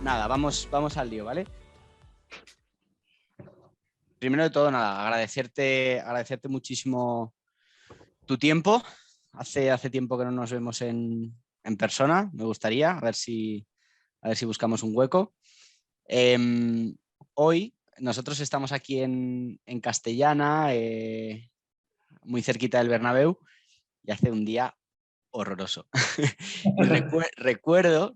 Nada, vamos al lío, ¿vale? Primero de todo, nada, agradecerte muchísimo tu tiempo. Hace tiempo que no nos vemos en persona. Me gustaría, a ver si buscamos un hueco. Hoy nosotros estamos aquí en Castellana, muy cerquita del Bernabéu, y hace un día horroroso. Y recuerdo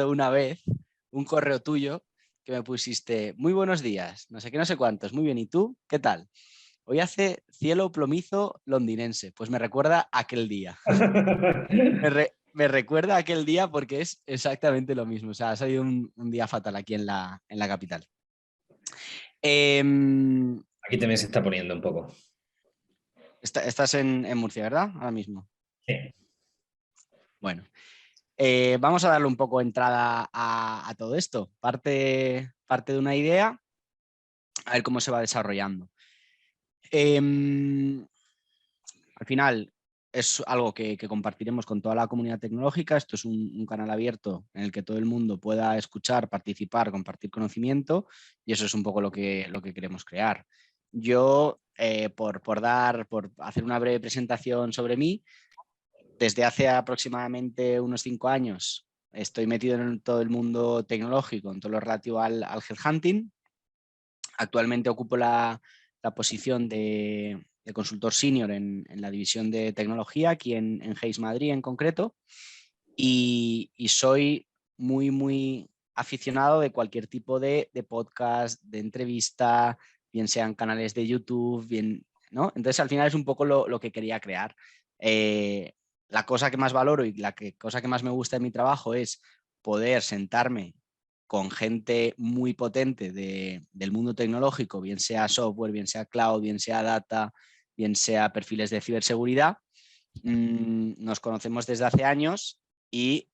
una vez un correo tuyo que me pusiste: muy buenos días, no sé qué, no sé cuántos, muy bien, ¿y tú? ¿Qué tal? Hoy hace cielo plomizo londinense. Pues me recuerda aquel día. Me recuerda aquel día porque es exactamente lo mismo. O sea, ha salido un día fatal aquí en la capital. Em, Aquí también se está poniendo un poco. estás en Murcia, ¿verdad? Ahora mismo. Sí. Bueno, vamos a darle un poco entrada a todo esto. Parte de una idea, a ver cómo se va desarrollando. Al final es algo que compartiremos con toda la comunidad tecnológica. Esto es un canal abierto en el que todo el mundo pueda escuchar, participar, compartir conocimiento, y eso es un poco lo que queremos crear. Yo, por hacer una breve presentación sobre mí, desde hace aproximadamente unos 5 años estoy metido en todo el mundo tecnológico, en todo lo relativo al headhunting. Actualmente ocupo la posición de consultor senior en la división de tecnología aquí en Hayes Madrid en concreto, y soy muy aficionado de cualquier tipo de podcast, de entrevista, bien sean canales de YouTube, bien, ¿no? Entonces al final es un poco lo que quería crear. Eh, la cosa que más valoro y cosa que más me gusta de mi trabajo es poder sentarme con gente muy potente del mundo tecnológico, bien sea software, bien sea cloud, bien sea data, bien sea perfiles de ciberseguridad. Nos conocemos desde hace años y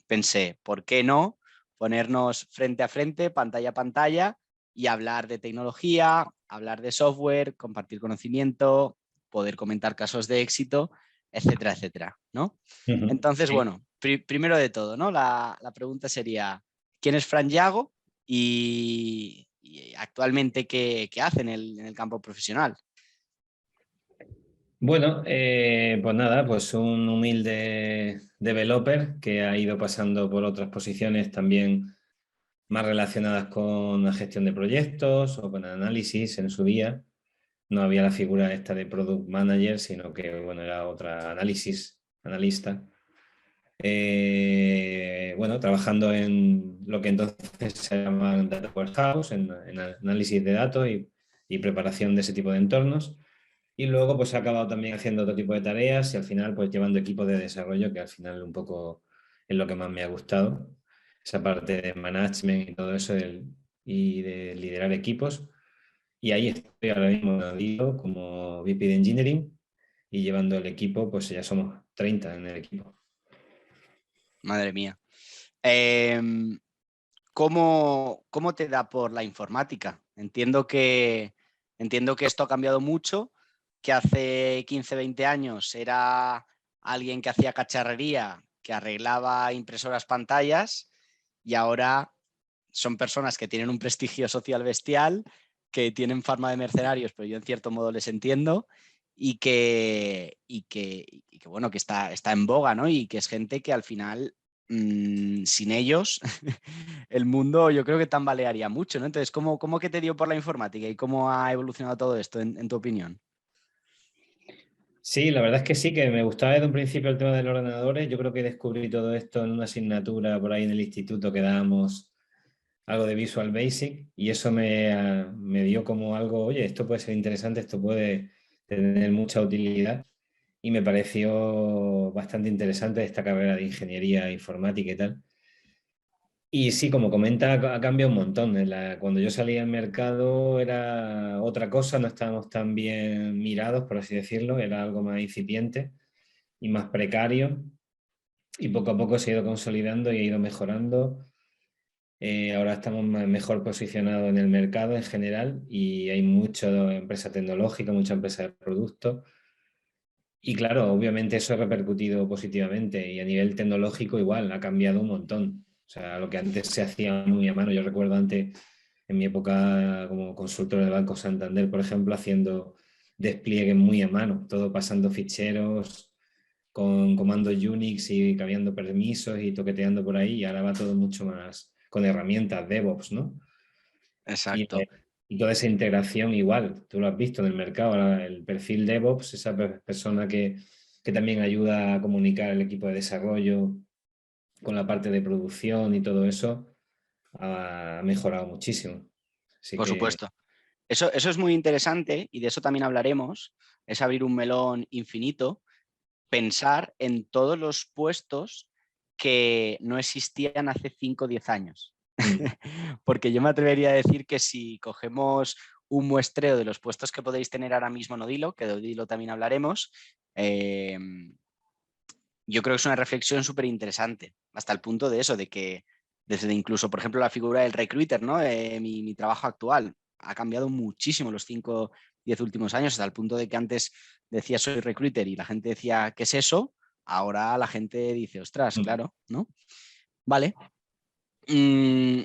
pensé, ¿por qué no ponernos frente a frente, pantalla a pantalla, y hablar de tecnología, hablar de software, compartir conocimiento, poder comentar casos de éxito, etcétera, etcétera, ¿no? Entonces, Sí. bueno, primero de todo, ¿no? La pregunta sería: ¿quién es Fran Yago y actualmente qué hace en el campo profesional? Bueno, pues nada, pues un humilde developer que ha ido pasando por otras posiciones también más relacionadas con la gestión de proyectos o con análisis en su día. No había la figura esta de product manager, sino que bueno, era otra analista. Bueno, trabajando en lo que entonces se llama Data Warehouse, en análisis de datos y preparación de ese tipo de entornos. Y luego pues he acabado también haciendo otro tipo de tareas y al final pues llevando equipos de desarrollo, que al final un poco es lo que más me ha gustado. Esa parte de management y todo eso y de liderar equipos. Y ahí estoy ahora mismo como VP de Engineering y llevando el equipo, pues ya somos 30 en el equipo. Madre mía. Eh, ¿Cómo te da por la informática? Entiendo que esto ha cambiado mucho, que hace 15, 20 años era alguien que hacía cacharrería, que arreglaba impresoras, pantallas, y ahora son personas que tienen un prestigio social bestial, que tienen fama de mercenarios, pero yo en cierto modo les entiendo, y que bueno, que está en boga, ¿no? Y que es gente que al final, sin ellos, el mundo yo creo que tambalearía mucho, ¿no? Entonces, ¿cómo que te dio por la informática y cómo ha evolucionado todo esto en tu opinión? Sí, la verdad es que sí, que me gustaba desde un principio el tema de los ordenadores. Yo creo que descubrí todo esto en una asignatura por ahí en el instituto que dábamos algo de Visual Basic y eso me dio como algo, oye, esto puede ser interesante, esto puede tener mucha utilidad y me pareció bastante interesante esta carrera de ingeniería informática y tal. Y sí, como comenta, ha cambiado un montón. Cuando yo salí al mercado era otra cosa, no estábamos tan bien mirados, por así decirlo, era algo más incipiente y más precario y poco a poco se ha ido consolidando y ha ido mejorando. Ahora estamos mejor posicionados en el mercado en general y hay mucha empresa tecnológica, mucha empresa de productos Y claro, obviamente eso ha repercutido positivamente y a nivel tecnológico igual, ha cambiado un montón. O sea, lo que antes se hacía muy a mano. Yo recuerdo antes, en mi época como consultor del Banco Santander, por ejemplo, haciendo despliegues muy a mano, todo pasando ficheros con comandos Unix y cambiando permisos y toqueteando por ahí. Y ahora va todo mucho más con herramientas DevOps, ¿no? Y, Exacto. y toda esa integración igual, tú lo has visto en el mercado, ahora el perfil DevOps, esa persona que también ayuda a comunicar el equipo de desarrollo con la parte de producción y todo eso, ha mejorado muchísimo. Así Por que supuesto. Eso es muy interesante y de eso también hablaremos. Es abrir un melón infinito, pensar en todos los puestos que no existían hace 5 o 10 años. mm, Porque yo me atrevería a decir que si cogemos un muestreo de los puestos que podéis tener ahora mismo en Odilo, que de Odilo también hablaremos, eh, yo creo que es una reflexión súper interesante, hasta el punto de eso, de que desde incluso, por ejemplo, la figura del recruiter, ¿no? Mi trabajo actual ha cambiado muchísimo los 5, 10 últimos años, hasta el punto de que antes decía soy recruiter y la gente decía, ¿qué es eso? Ahora la gente dice, ostras, mm. claro, ¿no? Vale. Mm,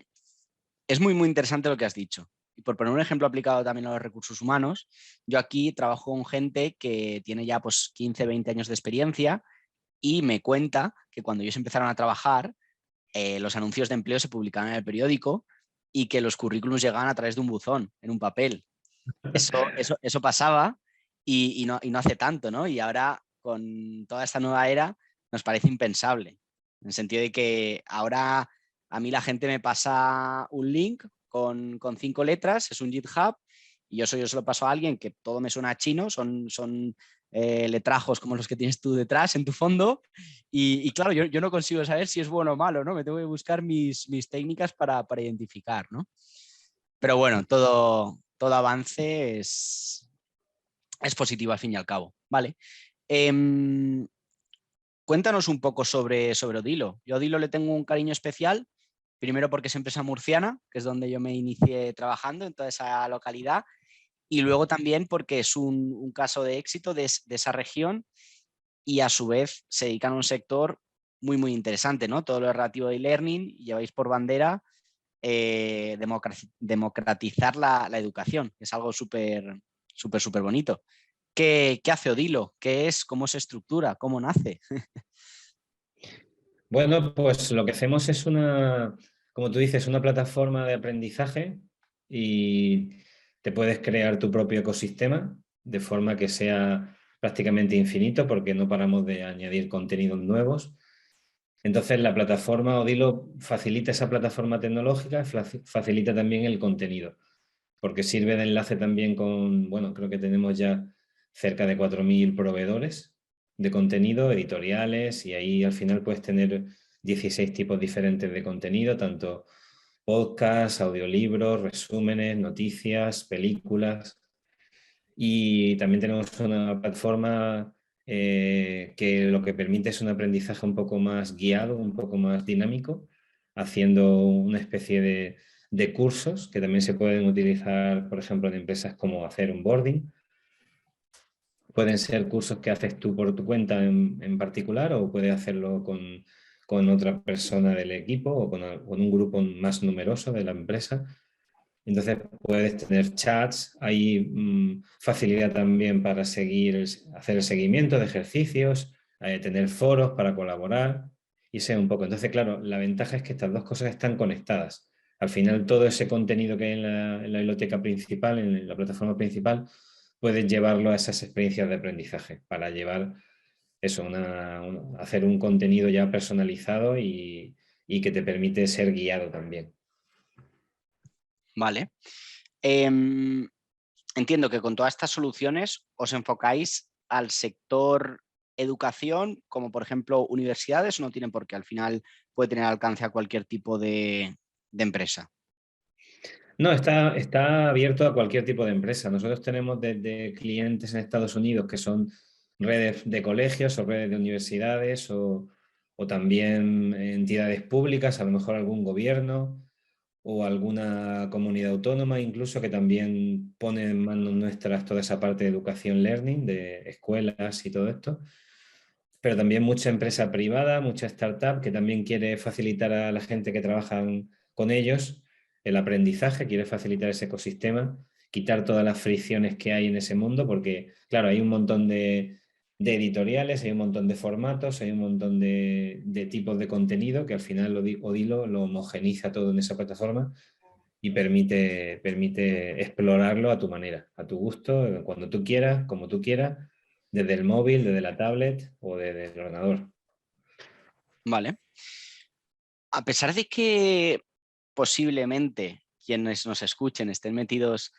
es muy, muy interesante lo que has dicho. Y por poner un ejemplo aplicado también a los recursos humanos, yo aquí trabajo con gente que tiene ya pues 15, 20 años de experiencia y me cuenta que cuando ellos empezaron a trabajar, los anuncios de empleo se publicaban en el periódico y que los currículums llegaban a través de un buzón, en un papel. Eso pasaba y no hace tanto, ¿no? Y ahora, con toda esta nueva era, nos parece impensable. En el sentido de que ahora a mí la gente me pasa un link con 5 letras, es un GitHub, y yo se lo paso a alguien que todo me suena a chino, son letrajos como los que tienes tú detrás en tu fondo, y claro, yo no consigo saber si es bueno o malo, ¿no? Me tengo que buscar mis técnicas para identificar, ¿no? Pero bueno, todo avance es positivo al fin y al cabo. Vale. Em, cuéntanos un poco sobre Odilo. Yo a Odilo le tengo un cariño especial, primero porque es empresa murciana, que es donde yo me inicié trabajando en toda esa localidad, y luego también porque es un caso de éxito de esa región y a su vez se dedican a un sector muy, muy interesante, ¿no? Todo lo relativo a e-learning, lleváis por bandera democratizar la educación, que es algo súper, súper, súper bonito. ¿Qué hace Odilo? ¿Qué es? ¿Cómo se estructura? ¿Cómo nace? Bueno, pues lo que hacemos es una, como tú dices, una plataforma de aprendizaje y te puedes crear tu propio ecosistema de forma que sea prácticamente infinito porque no paramos de añadir contenidos nuevos. Entonces, la plataforma Odilo facilita esa plataforma tecnológica, facilita también el contenido, porque sirve de enlace también con, bueno, creo que tenemos ya cerca de 4.000 proveedores de contenido, editoriales, y ahí al final puedes tener 16 tipos diferentes de contenido, tanto podcasts, audiolibros, resúmenes, noticias, películas. Y también tenemos una plataforma que lo que permite es un aprendizaje un poco más guiado, un poco más dinámico, haciendo una especie de cursos que también se pueden utilizar, por ejemplo, en empresas como hacer onboarding. Pueden ser cursos que haces tú por tu cuenta en particular o puedes hacerlo con otra persona del equipo o con un grupo más numeroso de la empresa. Entonces puedes tener chats, hay facilidad también para hacer el seguimiento de ejercicios, tener foros para colaborar y sé un poco. Entonces, claro, la ventaja es que estas dos cosas están conectadas. Al final, todo ese contenido que hay en la biblioteca principal, en la plataforma principal, puedes llevarlo a esas experiencias de aprendizaje para llevar eso, hacer un contenido ya personalizado y que te permite ser guiado también. Vale. Entiendo que con todas estas soluciones os enfocáis al sector educación, como por ejemplo universidades, o no tienen por qué, al final puede tener alcance a cualquier tipo de empresa. No, está abierto a cualquier tipo de empresa. Nosotros tenemos desde clientes en Estados Unidos que son redes de colegios o redes de universidades o también entidades públicas, a lo mejor algún gobierno, o alguna comunidad autónoma incluso que también pone en manos nuestras toda esa parte de educación learning, de escuelas y todo esto, pero también mucha empresa privada, mucha startup que también quiere facilitar a la gente que trabaja con ellos el aprendizaje, quiere facilitar ese ecosistema, quitar todas las fricciones que hay en ese mundo, porque claro, hay un montón de editoriales, hay un montón de formatos, hay un montón de tipos de contenido que al final Odilo lo homogeniza todo en esa plataforma y permite explorarlo a tu manera, a tu gusto, cuando tú quieras, como tú quieras, desde el móvil, desde la tablet o desde el ordenador. Vale. A pesar de que posiblemente quienes nos escuchen estén metidos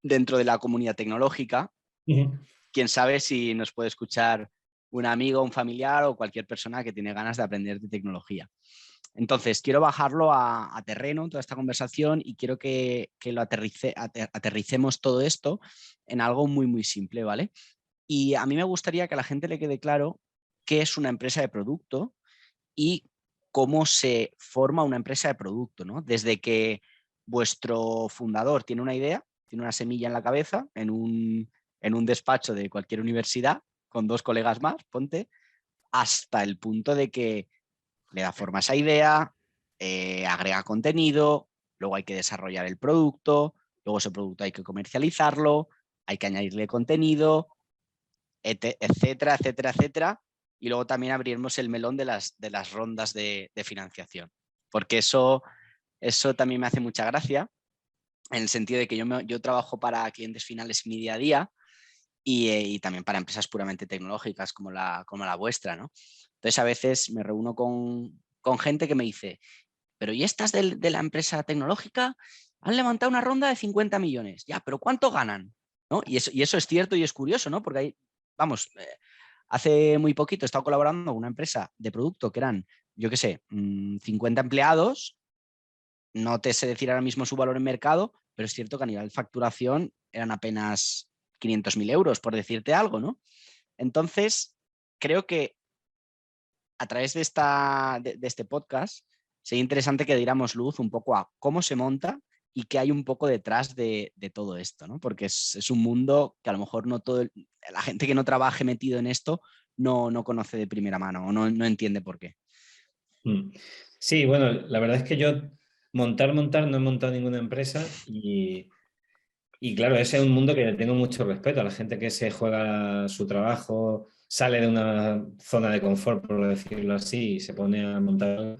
dentro de la comunidad tecnológica, quién sabe si nos puede escuchar un amigo, un familiar o cualquier persona que tiene ganas de aprender de tecnología. Entonces, quiero bajarlo a terreno, toda esta conversación, y quiero que lo aterricemos todo esto en algo muy, muy simple, ¿vale? Y a mí me gustaría que a la gente le quede claro qué es una empresa de producto y cómo se forma una empresa de producto, ¿no? Desde que vuestro fundador tiene una idea, tiene una semilla en la cabeza, en un despacho de cualquier universidad, con 2 colegas más, ponte, hasta el punto de que le da forma a esa idea, agrega contenido, luego hay que desarrollar el producto, luego ese producto hay que comercializarlo, hay que añadirle contenido, etcétera, etcétera, etcétera. Y luego también abriremos el melón de las rondas de financiación, porque eso también me hace mucha gracia, en el sentido de que yo trabajo para clientes finales en mi día a día y también para empresas puramente tecnológicas como la vuestra, ¿no? Entonces a veces me reúno con gente que me dice, pero ¿y estas de la empresa tecnológica? Han levantado una ronda de 50 millones, ya, pero ¿cuánto ganan? ¿No? Y eso es cierto y es curioso, ¿no? Porque hay, vamos, hace muy poquito he estado colaborando con una empresa de producto que eran, yo qué sé, 50 empleados, no te sé decir ahora mismo su valor en mercado, pero es cierto que a nivel de facturación eran apenas 500.000 euros, por decirte algo, ¿no? Entonces, creo que a través de este podcast sería interesante que diéramos luz un poco a cómo se monta y qué hay un poco detrás de todo esto, ¿no? Porque es un mundo que a lo mejor no la gente que no trabaje metido en esto no conoce de primera mano o no entiende por qué. Sí, bueno, la verdad es que yo montar no he montado ninguna empresa y claro, ese es un mundo que le tengo mucho respeto a la gente que se juega su trabajo, sale de una zona de confort, por decirlo así, y se pone a montar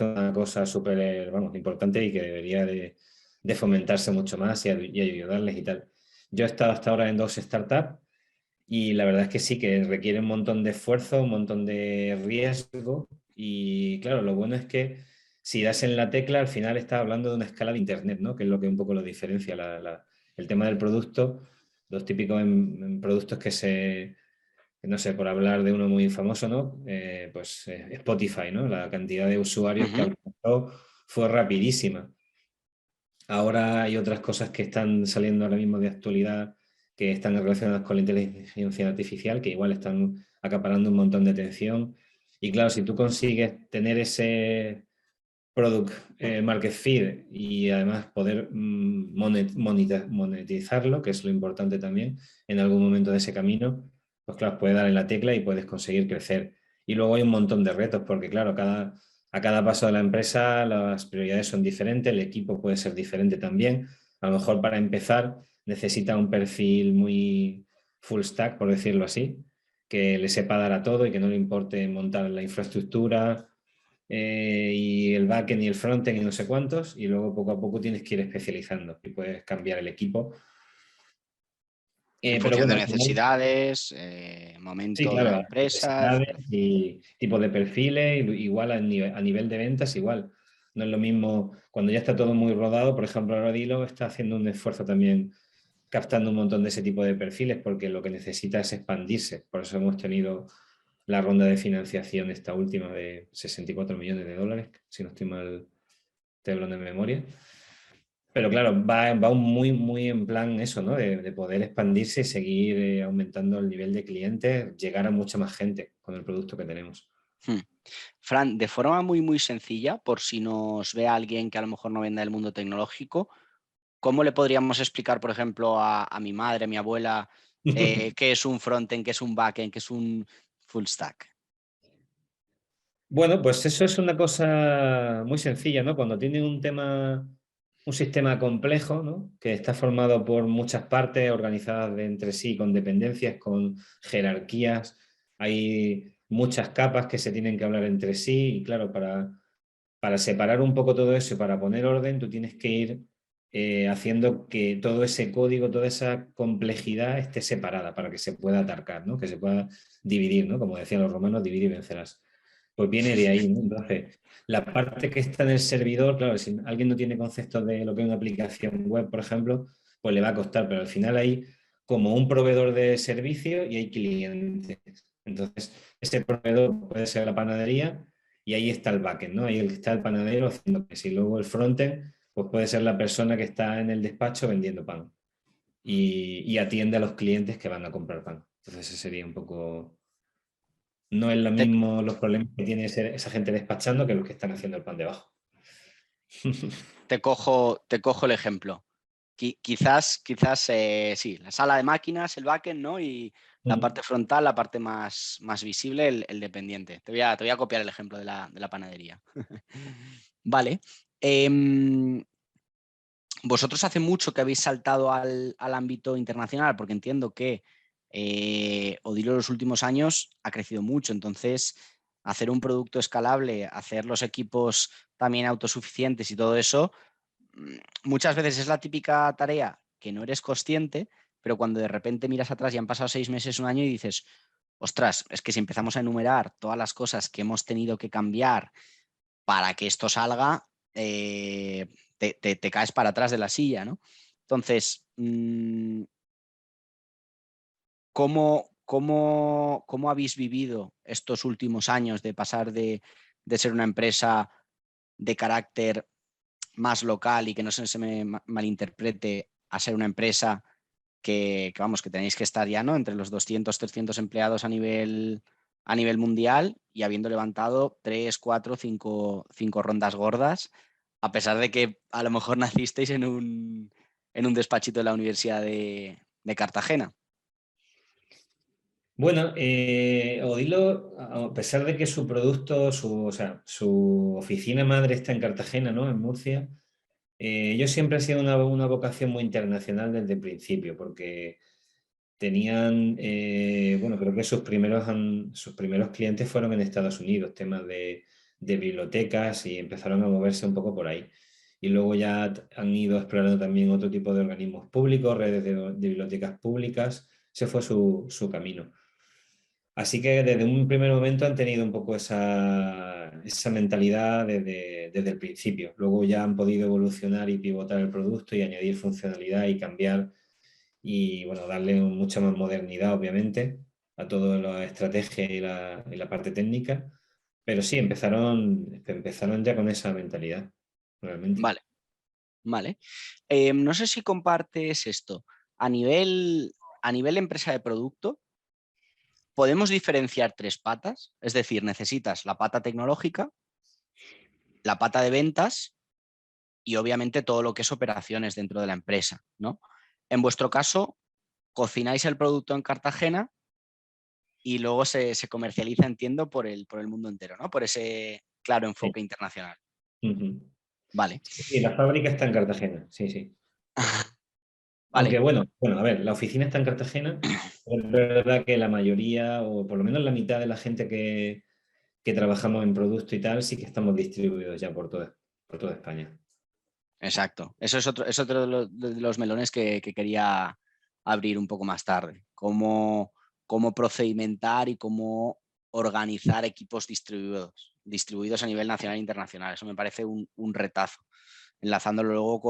una cosa súper, vamos, importante y que debería de fomentarse mucho más y ayudarles y tal. Yo he estado hasta ahora en 2 startups y la verdad es que sí, que requiere un montón de esfuerzo, un montón de riesgo y claro, lo bueno es que si das en la tecla, al final estás hablando de una escala de Internet, ¿no? Que es lo que un poco lo diferencia. El tema del producto, los típicos en productos no sé, por hablar de uno muy famoso, ¿no? Pues Spotify, ¿no? La cantidad de usuarios que alcanzó fue rapidísima. Ahora hay otras cosas que están saliendo ahora mismo de actualidad que están relacionadas con la inteligencia artificial, que igual están acaparando un montón de atención. Y claro, si tú consigues tener ese product market fit y además poder monetizarlo, que es lo importante también en algún momento de ese camino, pues claro, puedes dar en la tecla y puedes conseguir crecer. Y luego hay un montón de retos, porque claro, a cada paso de la empresa las prioridades son diferentes, el equipo puede ser diferente también. A lo mejor para empezar necesita un perfil muy full stack, por decirlo así, que le sepa dar a todo y que no le importe montar la infraestructura y el backend y el frontend y no sé cuántos, y luego poco a poco tienes que ir especializando y puedes cambiar el equipo. En Pero función bueno, de al final, necesidades, sí, momento de la claro, empresa, necesidades etc. y tipo de perfiles, igual a nivel de ventas, igual. No es lo mismo cuando ya está todo muy rodado, por ejemplo, ahora Dilo está haciendo un esfuerzo también captando un montón de ese tipo de perfiles porque lo que necesita es expandirse. Por eso hemos tenido la ronda de financiación esta última de 64 millones de dólares, si no estoy mal, estoy hablando de memoria. Pero claro, va muy, muy en plan eso, ¿no? De poder expandirse y seguir aumentando el nivel de clientes, llegar a mucha más gente con el producto que tenemos. Fran, de forma muy sencilla, por si nos ve alguien que a lo mejor no venga del mundo tecnológico, ¿cómo le podríamos explicar, por ejemplo, a mi madre, a mi abuela, qué es un frontend, qué es un backend, qué es un full stack? Bueno, pues eso es una cosa muy sencilla, ¿no? Cuando tienen un tema, un sistema complejo, ¿no? Que está formado por muchas partes organizadas entre sí, con dependencias, con jerarquías, hay muchas capas que se tienen que hablar entre sí y claro, para separar un poco todo eso y para poner orden, tú tienes que ir haciendo que todo ese código, toda esa complejidad esté separada para que se pueda atacar, ¿no? Que se pueda dividir, ¿no? Como decían los romanos, dividir y vencerás. Pues viene de ahí, ¿no? Entonces, la parte que está en el servidor, claro, si alguien no tiene conceptos de lo que es una aplicación web, por ejemplo, pues le va a costar, pero al final hay como un proveedor de servicio y hay clientes. Entonces, ese proveedor puede ser la panadería y ahí está el backend, ¿no? Ahí está el panadero haciendo que si luego el frontend, pues puede ser la persona que está en el despacho vendiendo pan y atiende a los clientes que van a comprar pan. Entonces, ese sería un poco no es lo Te, mismo los problemas que tiene esa gente despachando que los que están haciendo el pan debajo. te cojo el ejemplo. Quizás sí, la sala de máquinas, el backend, ¿no? Y la parte frontal, la parte más visible, el dependiente. Te voy a copiar el ejemplo de la panadería. Vale. Vosotros hace mucho que habéis saltado al ámbito internacional, porque entiendo que Odilo en los últimos años ha crecido mucho. Entonces, hacer un producto escalable, hacer los equipos también autosuficientes y todo eso, muchas veces es la típica tarea que no eres consciente, pero cuando de repente miras atrás y han pasado 6 meses, un año y dices, ostras, es que si empezamos a enumerar todas las cosas que hemos tenido que cambiar para que esto salga, te caes para atrás de la silla, ¿no? Entonces, ¿cómo habéis vivido estos últimos años de pasar de ser una empresa de carácter más local y que no se me malinterprete a ser una empresa vamos, que tenéis que estar ya, ¿no? Entre los 200, 300 empleados a nivel mundial y habiendo levantado 3, 4, 5 rondas gordas, a pesar de que a lo mejor nacisteis en un despachito de la Universidad de Cartagena? Bueno, Odilo, a pesar de que su producto, o sea, su oficina madre está en Cartagena, ¿no? En Murcia, ellos siempre han sido una vocación muy internacional desde el principio, porque tenían, bueno, creo que sus primeros clientes fueron en Estados Unidos, temas de bibliotecas y empezaron a moverse un poco por ahí. Y luego ya han ido explorando también otro tipo de organismos públicos, redes de bibliotecas públicas. Ese fue su camino. Así que desde un primer momento han tenido un poco esa mentalidad desde el principio. Luego ya han podido evolucionar y pivotar el producto y añadir funcionalidad y cambiar y bueno, darle mucha más modernidad, obviamente, a toda la estrategia y la parte técnica. Pero sí, empezaron ya con esa mentalidad, realmente. Vale, vale. No sé si compartes esto. A nivel empresa de producto, podemos diferenciar tres patas, es decir, necesitas la pata tecnológica, la pata de ventas y obviamente todo lo que es operaciones dentro de la empresa, ¿no? En vuestro caso, cocináis el producto en Cartagena y luego se comercializa, entiendo, por el mundo entero, ¿no? Por ese claro Sí. enfoque internacional. Ujú. Vale. Sí, la fábrica está en Cartagena, sí, sí. Aunque Vale, bueno, a ver, la oficina está en Cartagena, pero es verdad que la mayoría, o por lo menos la mitad de la gente que trabajamos en producto y tal, sí que estamos distribuidos ya por toda España. exacto. Eso es otro de los melones que quería abrir un poco más tarde. Cómo procedimentar y cómo organizar equipos distribuidos a nivel nacional e internacional. Eso me parece un retazo, enlazándolo luego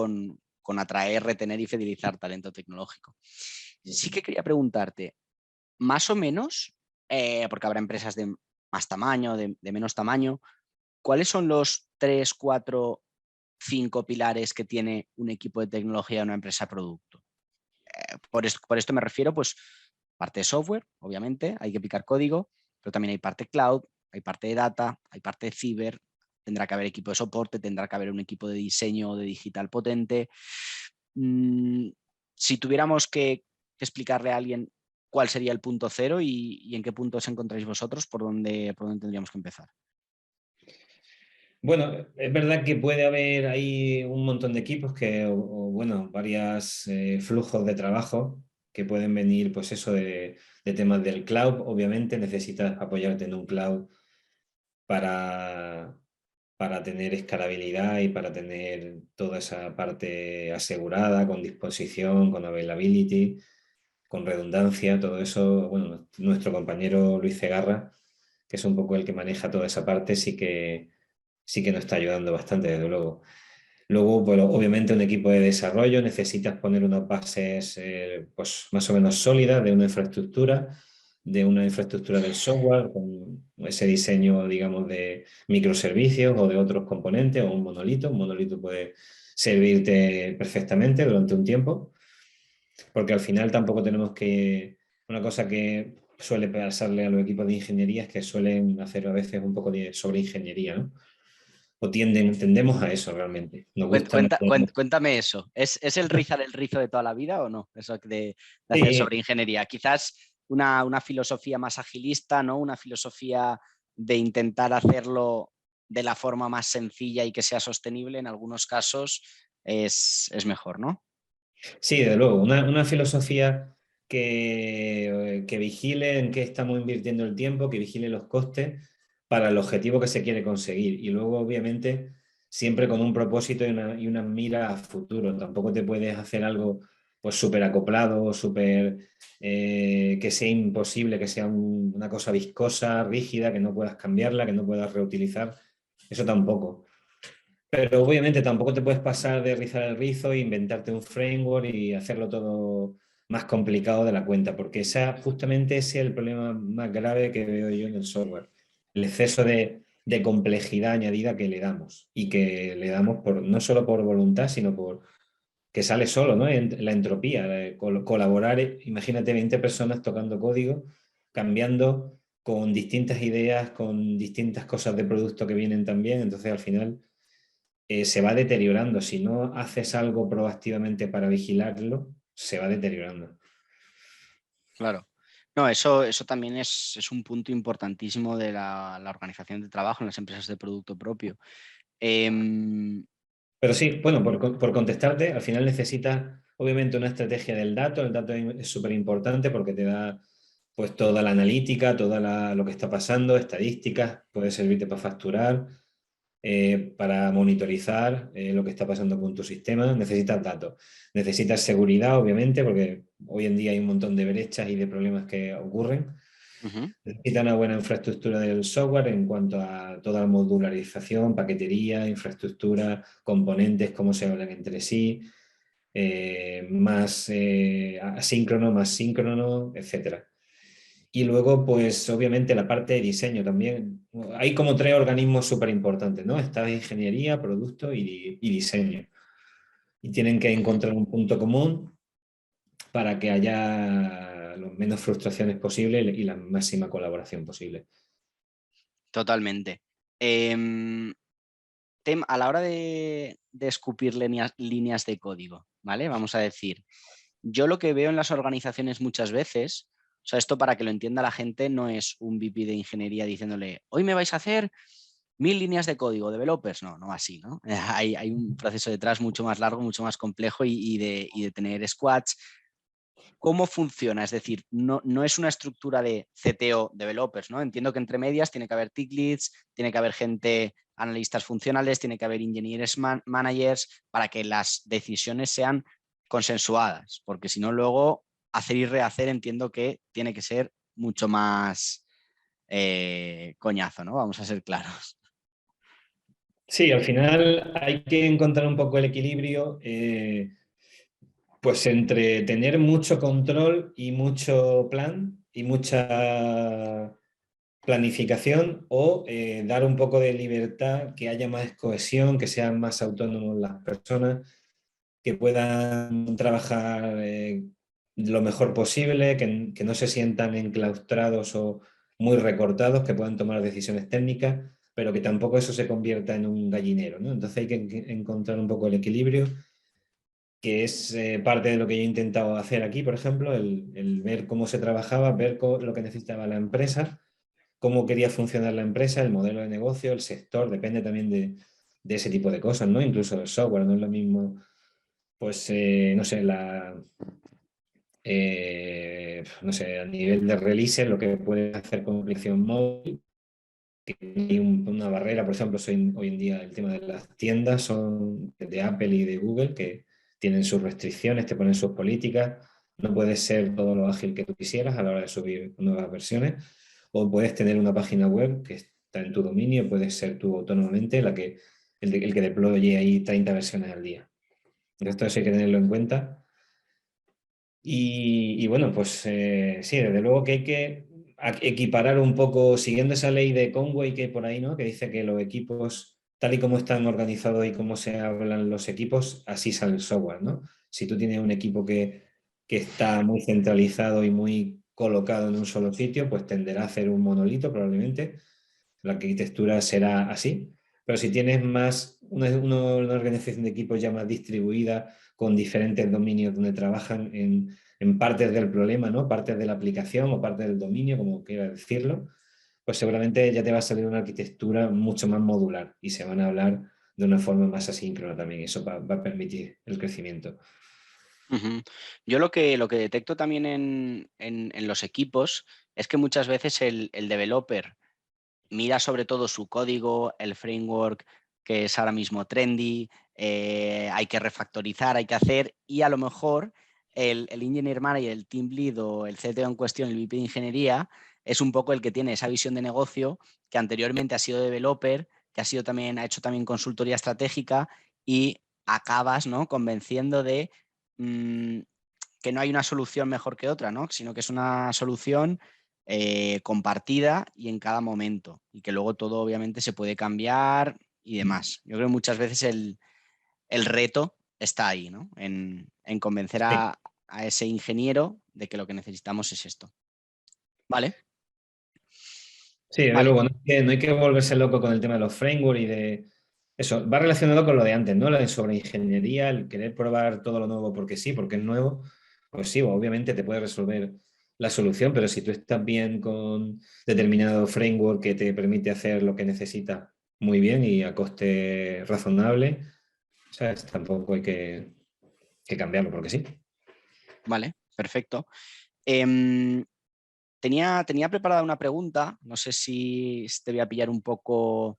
con atraer, retener y fidelizar talento tecnológico. Sí que quería preguntarte, más o menos, porque habrá empresas de más tamaño, de menos tamaño, ¿cuáles son los 3, 4, 5 pilares que tiene un equipo de tecnología de una empresa de producto? Por esto me refiero, pues, parte de software, obviamente, hay que picar código, pero también hay parte cloud, hay parte de data, hay parte de ciber, tendrá que haber equipo de soporte, tendrá que haber un equipo de diseño o de digital potente. Si tuviéramos que explicarle a alguien cuál sería el punto cero y en qué punto os encontráis vosotros, por dónde tendríamos que empezar. Bueno, es verdad que puede haber ahí un montón de equipos bueno, varios flujos de trabajo que pueden venir, pues eso, de temas del cloud. Obviamente necesitas apoyarte en un cloud para, para tener escalabilidad y para tener toda esa parte asegurada, con disposición, con availability, con redundancia, todo eso. Bueno, nuestro compañero Luis Cegarra, que es un poco el que maneja toda esa parte, sí que nos está ayudando bastante, desde luego. Luego, bueno, obviamente un equipo de desarrollo necesitas poner unas bases pues más o menos sólidas de una infraestructura del software, con ese diseño, digamos, de microservicios o de otros componentes o un monolito. Un monolito puede servirte perfectamente durante un tiempo, porque al final tampoco tenemos que... Una cosa que suele pasarle a los equipos de ingeniería es que suelen hacer a veces un poco de sobreingeniería, ¿no? O tendemos a eso realmente. Nos gusta meter... Cuéntame eso. ¿Es el rizar el rizo de toda la vida o no? Eso de hacer Sí, sobre ingeniería. Quizás una filosofía más agilista, ¿no? Una filosofía de intentar hacerlo de la forma más sencilla y que sea sostenible, en algunos casos es mejor, ¿no? sí, desde luego. Una filosofía que vigile en qué estamos invirtiendo el tiempo, que vigile los costes para el objetivo que se quiere conseguir. Y luego, obviamente, siempre con un propósito y una mira a futuro. Tampoco te puedes hacer algo pues súper acoplado, súper que sea imposible, que sea una cosa viscosa, rígida, que no puedas cambiarla, que no puedas reutilizar. Eso tampoco. Pero obviamente tampoco te puedes pasar de rizar el rizo e inventarte un framework y hacerlo todo más complicado de la cuenta, porque justamente ese es el problema más grave que veo yo en el software. El exceso de complejidad añadida que le damos y que le damos no solo por voluntad, sino por que sale solo, ¿no? La entropía, colaborar, imagínate 20 personas tocando código, cambiando con distintas ideas, con distintas cosas de producto que vienen también, entonces al final se va deteriorando. Si no haces algo proactivamente para vigilarlo, se va deteriorando. Claro. No, eso también es un punto importantísimo de la organización de trabajo en las empresas de producto propio. Pero sí, bueno, por contestarte, al final necesitas obviamente una estrategia del dato. El dato es súper importante porque te da pues toda la analítica, lo que está pasando, estadísticas, puede servirte para facturar, para monitorizar lo que está pasando con tu sistema. Necesitas datos. Necesitas seguridad, obviamente, porque hoy en día hay un montón de brechas y de problemas que ocurren. uh-huh. Necesita una buena infraestructura del software en cuanto a toda la modularización, paquetería, infraestructura, componentes, cómo se hablan entre sí, más asíncrono, más síncrono, etcétera. Y luego, pues obviamente la parte de diseño también. Hay como tres organismos súper importantes, ¿no? Está ingeniería, producto y diseño. Y tienen que encontrar un punto común para que haya lo menos frustraciones posible y la máxima colaboración posible. Totalmente. A la hora de escupir líneas de código, ¿vale? Vamos a decir, yo lo que veo en las organizaciones muchas veces, o sea, esto para que lo entienda la gente, no es un VP de ingeniería diciéndole, hoy me vais a hacer 1000 líneas de código, developers, no así, ¿no? Hay un proceso detrás mucho más largo, mucho más complejo y de tener squads. ¿Cómo funciona? Es decir, no es una estructura de CTO developers, ¿no? Entiendo que entre medias tiene que haber tech leads, tiene que haber gente, analistas funcionales, tiene que haber engineers managers para que las decisiones sean consensuadas, porque si no luego hacer y rehacer entiendo que tiene que ser mucho más coñazo, ¿no? Vamos a ser claros. Sí, al final hay que encontrar un poco el equilibrio, pues entre tener mucho control y mucho plan y mucha planificación o dar un poco de libertad, que haya más cohesión, que sean más autónomos las personas, que puedan trabajar lo mejor posible, que no se sientan enclaustrados o muy recortados que puedan tomar decisiones técnicas, pero que tampoco eso se convierta en un gallinero, ¿no? Entonces hay que encontrar un poco el equilibrio, que es parte de lo que yo he intentado hacer aquí, por ejemplo, el ver cómo se trabajaba, ver lo que necesitaba la empresa, cómo quería funcionar la empresa, el modelo de negocio, el sector, depende también de ese tipo de cosas, ¿no? Incluso el software, no es lo mismo, pues, no sé, no sé, a nivel de release, lo que puedes hacer con aplicación móvil, que hay una barrera, por ejemplo, hoy en día el tema de las tiendas son de Apple y de Google, que tienen sus restricciones, te ponen sus políticas, no puedes ser todo lo ágil que tú quisieras a la hora de subir nuevas versiones, o puedes tener una página web que está en tu dominio, puedes ser tú autónomamente el que deploye ahí 30 versiones al día. Esto eso hay que tenerlo en cuenta. Y bueno, pues sí, desde luego que hay que equiparar un poco, siguiendo esa ley de Conway que hay por ahí, ¿no? Que dice que los equipos, tal y como están organizados y cómo se hablan los equipos, así sale el software, ¿no? Si tú tienes un equipo que está muy centralizado y muy colocado en un solo sitio, pues tenderá a hacer un monolito probablemente. La arquitectura será así. Pero si tienes más una organización de equipos ya más distribuida, con diferentes dominios donde trabajan en partes del problema, ¿no? Partes de la aplicación o partes del dominio, como quieras decirlo, pues seguramente ya te va a salir una arquitectura mucho más modular y se van a hablar de una forma más asíncrona también. Eso va a permitir el crecimiento. Ujú. Yo lo que detecto también en los equipos es que muchas veces el developer mira sobre todo su código, el framework que es ahora mismo trendy, hay que refactorizar, hay que hacer, y a lo mejor el engineer manager, el team lead o el CTO en cuestión, el VP de ingeniería, es un poco el que tiene esa visión de negocio, que anteriormente ha sido developer, que ha hecho también consultoría estratégica, y acabas, ¿no?, convenciendo de mmm, que no hay una solución mejor que otra, ¿no?, sino que es una solución compartida y en cada momento, y que luego todo obviamente se puede cambiar y demás. Yo creo que muchas veces el reto está ahí, ¿no? En convencer Sí, a ese ingeniero de que lo que necesitamos es esto. ¿Vale? sí, desde Vale. luego, no hay que volverse loco con el tema de los frameworks y de eso. Va relacionado con lo de antes, ¿no? Lo de sobre ingeniería, el querer probar todo lo nuevo porque sí, porque es nuevo. Pues sí, obviamente te puede resolver la solución, pero si tú estás bien con determinado framework que te permite hacer lo que necesitas muy bien y a coste razonable, ¿sabes? Tampoco hay que cambiarlo porque sí. Vale, perfecto. Em, tenía preparada una pregunta, no sé si te voy a pillar un poco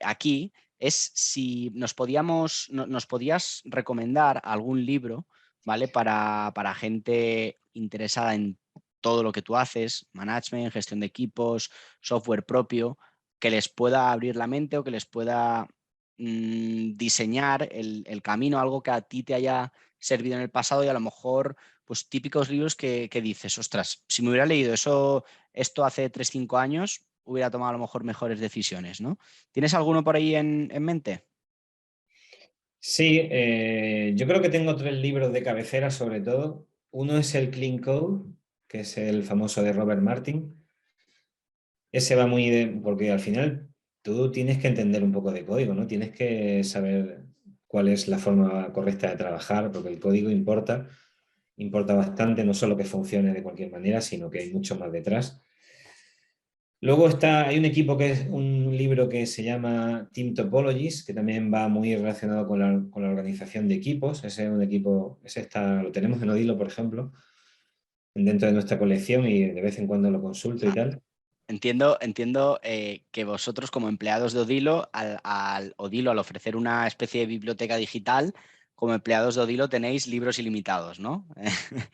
aquí, es si nos podías recomendar algún libro, ¿vale? Para gente interesada en todo lo que tú haces, management, gestión de equipos, software propio, que les pueda abrir la mente o que les pueda diseñar el camino, algo que a ti te haya servido en el pasado y a lo mejor pues típicos libros que dices, ostras, si me hubiera leído esto hace 3 5 años, hubiera tomado a lo mejor mejores decisiones, ¿no? ¿Tienes alguno por ahí en mente? Sí, yo creo que tengo tres libros de cabecera sobre todo. Uno es el Clean Code, que es el famoso de Robert Martin. Ese va muy de, porque al final tú tienes que entender un poco de código, ¿no? Tienes que saber cuál es la forma correcta de trabajar, porque el código importa bastante, no solo que funcione de cualquier manera, sino que hay mucho más detrás. Luego hay un equipo que es un libro que se llama Team Topologies, que también va muy relacionado con la organización de equipos. Ese es un equipo, lo tenemos en Odilo, por ejemplo, dentro de nuestra colección y de vez en cuando lo O consulto y sea, tal. entiendo que vosotros como empleados de Odilo, al Odilo, al ofrecer una especie de biblioteca digital, como empleados de Odilo tenéis libros ilimitados, ¿no?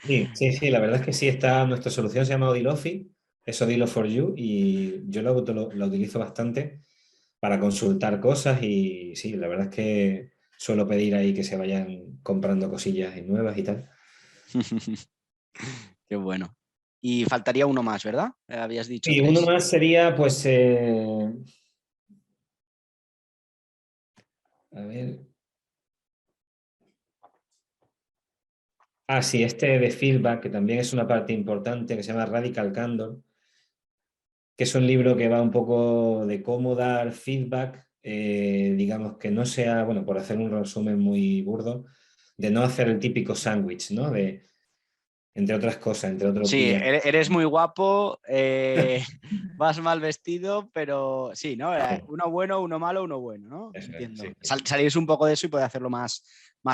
Sí, sí, sí, la verdad es que sí, nuestra solución se llama Odilofi, es Odilo for You y yo lo utilizo bastante para consultar cosas y sí, la verdad es que suelo pedir ahí que se vayan comprando cosillas nuevas y tal. Qué bueno. Y faltaría uno más, ¿verdad? Habías dicho Y uno tres. más sería, pues, a ver, sí, este de feedback, que también es una parte importante, que se llama Radical Candor, que es un libro que va un poco de cómo dar feedback, digamos que no sea, bueno, por hacer un resumen muy burdo, de no hacer el típico sándwich, ¿no? Entre otras cosas, entre otros Sí, días. eres muy guapo, vas mal vestido, pero sí, ¿no? Uno bueno, uno malo, uno bueno, ¿no? Eso es, sí, Entiendo. sí. Salirse un poco de eso y poder hacerlo más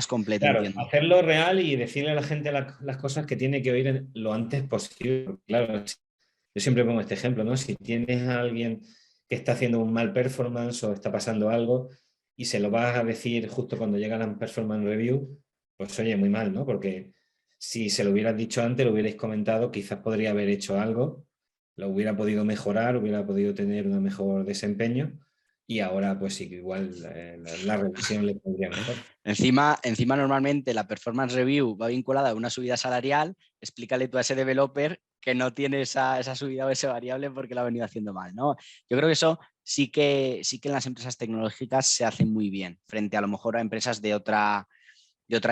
completo, Claro, entiendo. hacerlo real y decirle a la gente las cosas que tiene que oír lo antes posible. Porque, claro, yo siempre pongo este ejemplo, ¿no? Si tienes a alguien que está haciendo un mal performance o está pasando algo y se lo vas a decir justo cuando llega la performance review, pues oye, muy mal, ¿no? Porque si se lo hubieras dicho antes, lo hubierais comentado, quizás podría haber hecho algo, lo hubiera podido mejorar, hubiera podido tener un mejor desempeño y ahora pues sí que igual la revisión le pondría mejor. Encima, normalmente la performance review va vinculada a una subida salarial. Explícale tú a ese developer que no tiene esa subida o ese variable porque lo ha venido haciendo mal, ¿no? Yo creo que eso sí que en las empresas tecnológicas se hace muy bien, frente a lo mejor a empresas de otra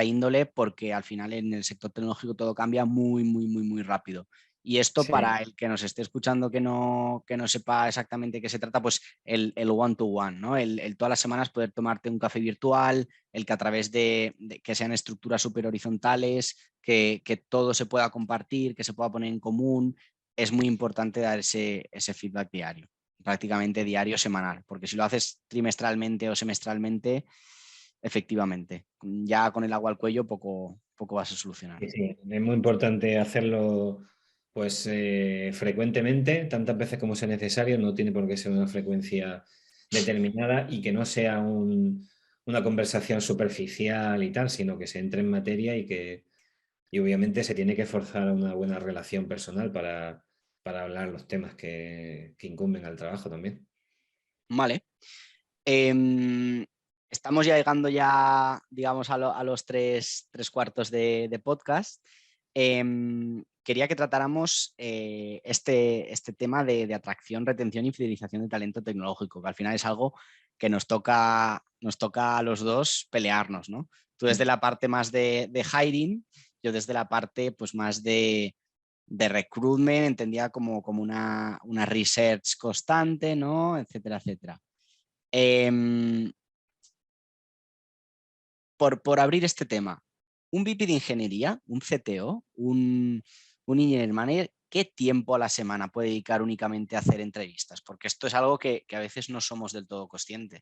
índole, porque al final en el sector tecnológico todo cambia muy, muy, muy, muy rápido. Y esto Sí, para el que nos esté escuchando que no sepa exactamente qué se trata, pues el one-to-one, ¿no? El todas las semanas poder tomarte un café virtual, el que a través de que sean estructuras super horizontales, que todo se pueda compartir, que se pueda poner en común, es muy importante dar ese feedback diario, prácticamente diario, semanal, porque si lo haces trimestralmente o semestralmente, efectivamente, ya con el agua al cuello poco vas a solucionar. sí, sí. Es muy importante hacerlo pues frecuentemente, tantas veces como sea necesario, no tiene por qué ser una frecuencia determinada y que no sea una conversación superficial y tal, sino que se entre en materia y obviamente se tiene que forzar una buena relación personal para hablar los temas que incumben al trabajo también. Vale. Eh, Estamos ya llegando ya, digamos, a los tres cuartos de podcast. Eh, Quería que tratáramos este tema de atracción, retención y fidelización de talento tecnológico, que al final es algo que nos toca a los dos pelearnos, ¿no? Tú desde la parte más de hiring, yo desde la parte pues más de recruitment, entendía como una research constante, ¿no? Etcétera, etcétera. Eh, por abrir este tema, un VP de ingeniería, un CTO, un engineer manager, ¿qué tiempo a la semana puede dedicar únicamente a hacer entrevistas? Porque esto es algo que a veces no somos del todo conscientes.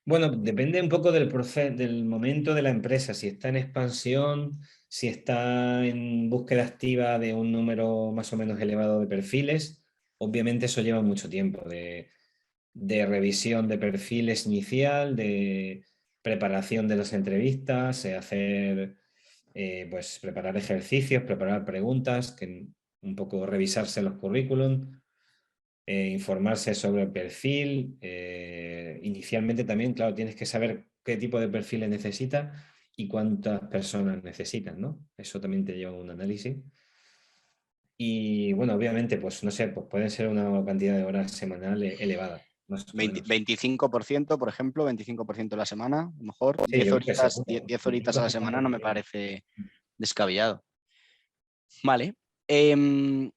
Bueno, depende un poco del proceso, del momento de la empresa, si está en expansión, si está en búsqueda activa de un número más o menos elevado de perfiles. Obviamente eso lleva mucho tiempo de revisión de perfiles inicial, de preparación de las entrevistas, pues preparar ejercicios, preparar preguntas, que un poco revisarse los currículum, informarse sobre el perfil. Inicialmente también, claro, tienes que saber qué tipo de perfiles necesitas y cuántas personas necesitas, ¿no? Eso también te lleva a un análisis. Y bueno, obviamente, pues no sé, pues pueden ser una cantidad de horas semanales elevada, más o menos. 25%, por ejemplo, 25% a la semana, a lo mejor Sí, 10 yo creo que horitas, seguro. 10 horitas a 25 la es semana no bastante me bien. parece descabellado. Vale. Eh,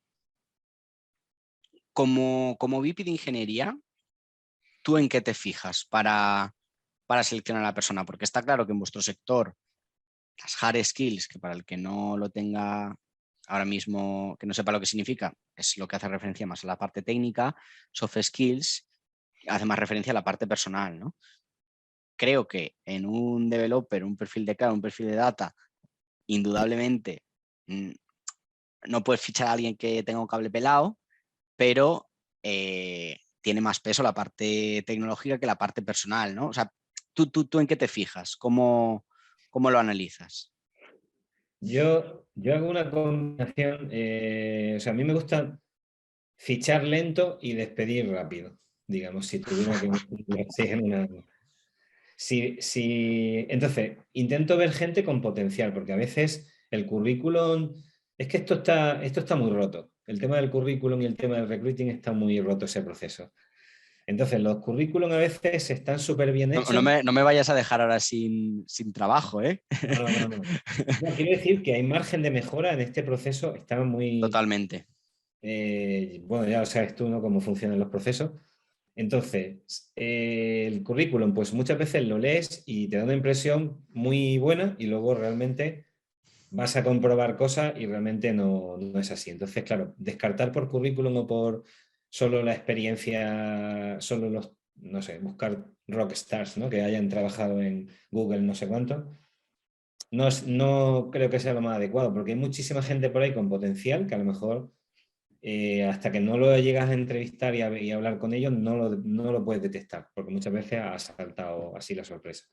como VP de ingeniería, ¿tú en qué te fijas para seleccionar a la persona? Porque está claro que en vuestro sector las hard skills, que para el que no lo tenga ahora mismo, que no sepa lo que significa, es lo que hace referencia más a la parte técnica. Soft skills hace más referencia a la parte personal, ¿no? Creo que en un developer, un perfil de cloud, un perfil de data, indudablemente no puedes fichar a alguien que tenga un cable pelado, pero tiene más peso la parte tecnológica que la parte personal, ¿no? O sea, ¿tú en qué te fijas? ¿Cómo lo analizas? Yo hago una combinación, o sea, a mí me gusta fichar lento y despedir rápido, digamos, si tuviera que decir entonces, intento ver gente con potencial, porque a veces el currículum, es que esto está muy roto. El tema del currículum y el tema del recruiting está muy roto ese proceso. Entonces, los currículum a veces están súper bien hechos. No me vayas a dejar ahora sin trabajo, ¿eh? No, no, no, no. No, quiero decir que hay margen de mejora en este proceso, está muy, Totalmente. bueno, ya sabes tú, ¿no?, cómo funcionan los procesos. Entonces, el currículum, pues muchas veces lo lees y te da una impresión muy buena y luego realmente vas a comprobar cosas y realmente no es así. Entonces, claro, descartar por currículum o por solo la experiencia, solo los, no sé, buscar rockstars, ¿no?, que hayan trabajado en Google no sé cuánto, no creo que sea lo más adecuado, porque hay muchísima gente por ahí con potencial que a lo mejor hasta que no lo llegas a entrevistar y a hablar con ellos, no lo puedes detectar, porque muchas veces has saltado así la sorpresa.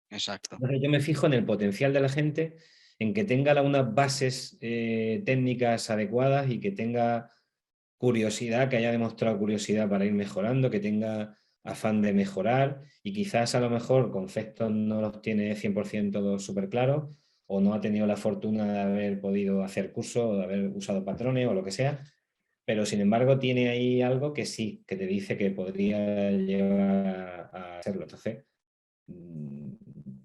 Exacto. Entonces, yo me fijo en el potencial de la gente, en que tenga unas bases técnicas adecuadas y que tenga curiosidad, que haya demostrado curiosidad para ir mejorando, que tenga afán de mejorar y quizás a lo mejor conceptos no los tiene 100% todos súper claros o no ha tenido la fortuna de haber podido hacer cursos o de haber usado patrones o lo que sea, pero sin embargo tiene ahí algo que sí, que te dice que podría llevar a hacerlo. Entonces,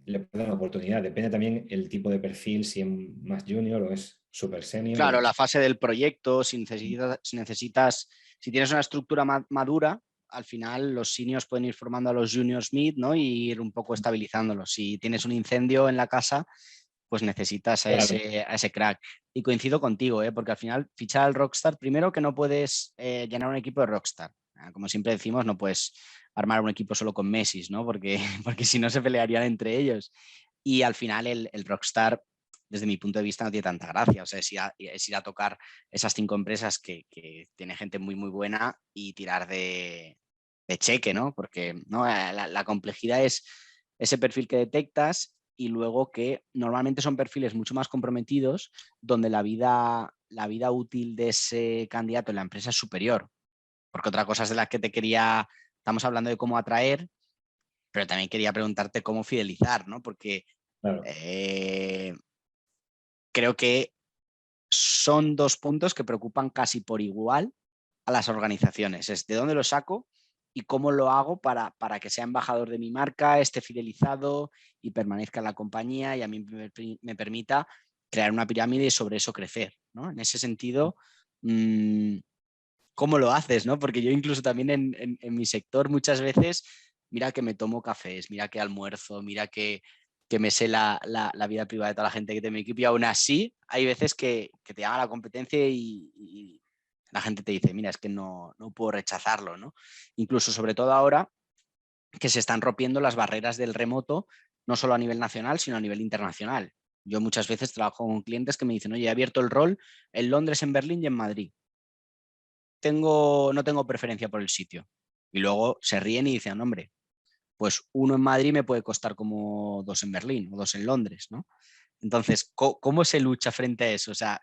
le puedo dar una oportunidad. Depende también el tipo de perfil, si es más junior o es super senior. Claro, la fase del proyecto, si tienes una estructura madura, al final los seniors pueden ir formando a los juniors mid, ¿no? Y ir un poco estabilizándolos. Si tienes un incendio en la casa, pues necesitas Claro, a ese crack. Y coincido contigo, ¿eh? Porque al final fichar al Rockstar, primero que no puedes llenar un equipo de Rockstar. Como siempre decimos, no puedes armar un equipo solo con Messi, ¿no? Porque, porque si no se pelearían entre ellos. Y al final el Rockstar, desde mi punto de vista, no tiene tanta gracia. O sea, es ir a tocar esas 5 empresas que tiene gente muy, muy buena y tirar de cheque, ¿no? Porque ¿no? La complejidad es ese perfil que detectas y luego que normalmente son perfiles mucho más comprometidos donde la vida útil de ese candidato en la empresa es superior. Porque otra cosa es de las que estamos hablando de cómo atraer, pero también quería preguntarte cómo fidelizar, ¿no? Porque claro. eh, creo que son 2 puntos que preocupan casi por igual a las organizaciones. Es de dónde lo saco y cómo lo hago para que sea embajador de mi marca, esté fidelizado y permanezca en la compañía y a mí me permita crear una pirámide y sobre eso crecer, ¿no? En ese sentido, ¿cómo lo haces? ¿No? Porque yo incluso también en mi sector muchas veces, mira que me tomo cafés, mira que almuerzo, mira que me sé la vida privada de toda la gente que tiene mi equipo y aún así hay veces que te llama la competencia y la gente te dice, mira, es que no puedo rechazarlo, ¿no? Incluso sobre todo ahora que se están rompiendo las barreras del remoto, no solo a nivel nacional, sino a nivel internacional. Yo muchas veces trabajo con clientes que me dicen, oye, he abierto el rol en Londres, en Berlín y en Madrid. No tengo preferencia por el sitio. Y luego se ríen y dicen, hombre, pues 1 en Madrid me puede costar como 2 en Berlín o 2 en Londres, ¿no? Entonces, ¿cómo se lucha frente a eso? O sea,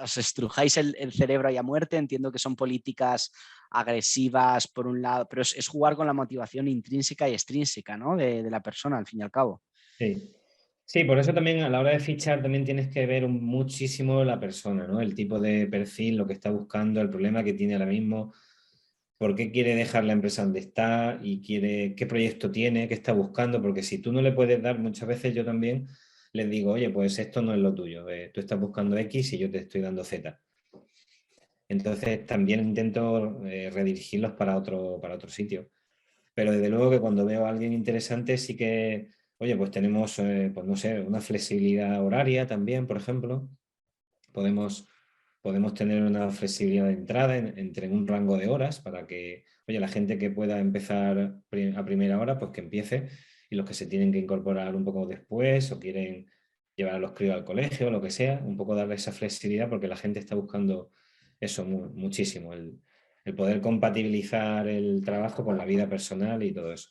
os estrujáis el cerebro ahí a muerte, entiendo que son políticas agresivas por un lado, pero es jugar con la motivación intrínseca y extrínseca, ¿no? De la persona, al fin y al cabo. Sí. Sí, por eso también a la hora de fichar también tienes que ver muchísimo la persona, ¿no? El tipo de perfil, lo que está buscando, el problema que tiene ahora mismo, por qué quiere dejar la empresa donde está y qué proyecto tiene, qué está buscando, porque si tú no le puedes dar, muchas veces yo también les digo, oye, pues esto no es lo tuyo, tú estás buscando X y yo te estoy dando Z. Entonces también intento redirigirlos para otro sitio. Pero desde luego que cuando veo a alguien interesante sí que, oye, pues tenemos, pues no sé, una flexibilidad horaria también, por ejemplo. Podemos, podemos tener una flexibilidad de entrada entre un rango de horas para que, oye, la gente que pueda empezar a primera hora, pues que empiece, y los que se tienen que incorporar un poco después o quieren llevar a los críos al colegio o lo que sea, un poco darle esa flexibilidad porque la gente está buscando eso muchísimo, el poder compatibilizar el trabajo con la vida personal y todo eso.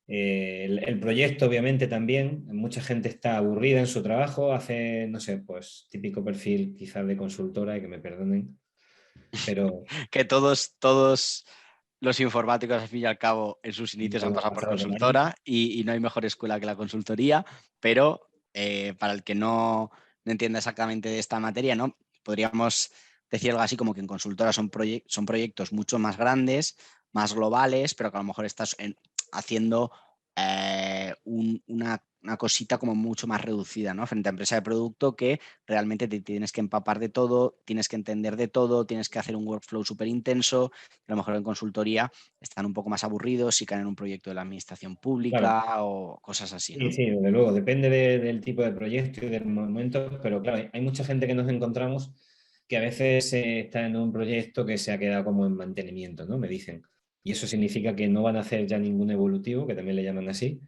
El proyecto, obviamente, también. Mucha gente está aburrida en su trabajo, hace, no sé, pues típico perfil quizás de consultora, y que me perdonen, pero Que todos los informáticos, al fin y al cabo, en sus inicios no han hemos pasado por pasado por ahí. consultora y no hay mejor escuela que la consultoría, pero para el que no entienda exactamente de esta materia, ¿no? Podríamos decir algo así como que en consultora son proyectos mucho más grandes, más globales, pero que a lo mejor estás haciendo una cosita como mucho más reducida, ¿no? Frente a empresa de producto que realmente te tienes que empapar de todo, tienes que entender de todo, tienes que hacer un workflow súper intenso, que a lo mejor en consultoría están un poco más aburridos si caen en un proyecto de la administración Claro. pública o cosas así, Sí, ¿no? sí, desde luego, depende del tipo de proyecto y del momento, pero claro, hay mucha gente que nos encontramos que a veces está en un proyecto que se ha quedado como en mantenimiento, ¿no? Me dicen. Y eso significa que no van a hacer ya ningún evolutivo, que también le llaman así,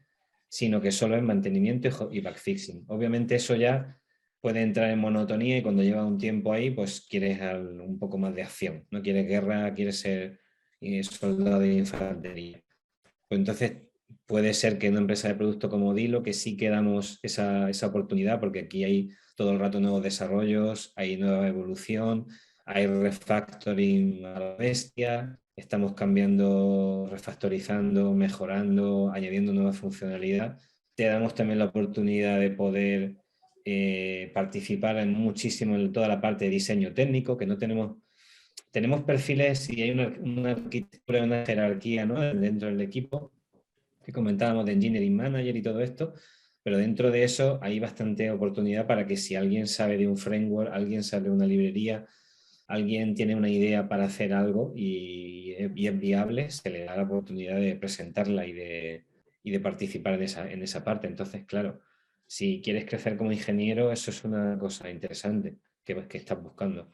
sino que solo es mantenimiento y backfixing. Obviamente eso ya puede entrar en monotonía y cuando lleva un tiempo ahí, pues quieres un poco más de acción, no quieres guerra, quieres ser soldado de infantería. Pues entonces puede ser que en una empresa de producto como Dilo, que sí que damos esa oportunidad, porque aquí hay todo el rato nuevos desarrollos, hay nueva evolución, hay refactoring a la bestia, estamos cambiando, refactorizando, mejorando, añadiendo nueva funcionalidad. Te damos también la oportunidad de poder participar en muchísimo en toda la parte de diseño técnico, que no tenemos perfiles y hay una arquitectura, una jerarquía, ¿no? Dentro del equipo que comentábamos de Engineering Manager y todo esto, pero dentro de eso hay bastante oportunidad para que si alguien sabe de un framework, alguien sabe de una librería, alguien tiene una idea para hacer algo y es viable, se le da la oportunidad de presentarla y de participar en esa parte. Entonces, claro, si quieres crecer como ingeniero, eso es una cosa interesante que estás buscando.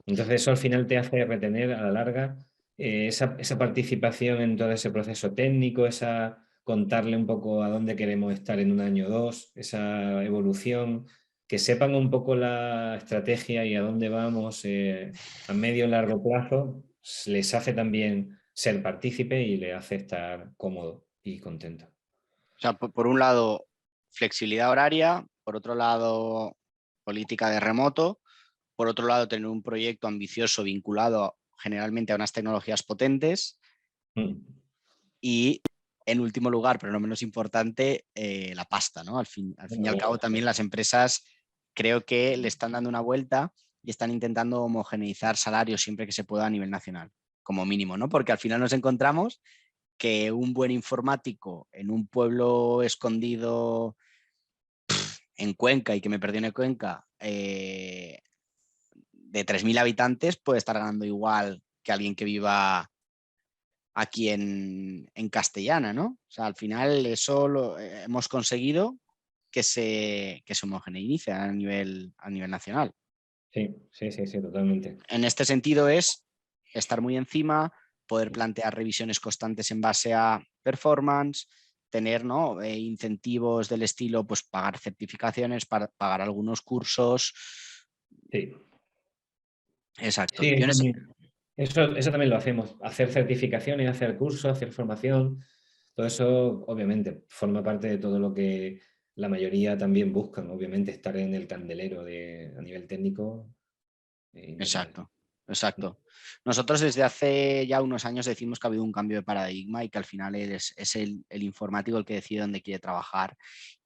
Entonces eso al final te hace retener a la larga esa participación en todo ese proceso técnico, esa contarle un poco a dónde queremos estar en un año o dos, esa evolución, que sepan un poco la estrategia y a dónde vamos a medio y largo plazo, les hace también ser partícipe y le hace estar cómodo y contento. O sea, por un lado, flexibilidad horaria, por otro lado, política de remoto, por otro lado, tener un proyecto ambicioso vinculado generalmente a unas tecnologías potentes Mm. y, en último lugar, pero no menos importante, la pasta, ¿no? Al fin y al cabo, también las empresas creo que le están dando una vuelta y están intentando homogeneizar salarios siempre que se pueda a nivel nacional, como mínimo, ¿no? Porque al final nos encontramos que un buen informático en un pueblo escondido en Cuenca y que me perdone Cuenca, de 3.000 habitantes puede estar ganando igual que alguien que viva aquí en Castellana, ¿no? O sea, al final eso hemos conseguido que se homogeneice a nivel nacional. Sí, sí, sí, sí, totalmente. En este sentido es estar muy encima, poder plantear revisiones constantes en base a performance, tener, ¿no? Incentivos del estilo, pues pagar certificaciones, pagar algunos cursos. Sí, Exacto. sí, Yo en ese, eso también lo hacemos, hacer certificaciones, hacer cursos, hacer formación, todo eso obviamente forma parte de todo lo que la mayoría también buscan, obviamente estar en el candelero a nivel técnico es importante. Exacto, exacto. Nosotros desde hace ya unos años decimos que ha habido un cambio de paradigma y que al final es el informático el que decide dónde quiere trabajar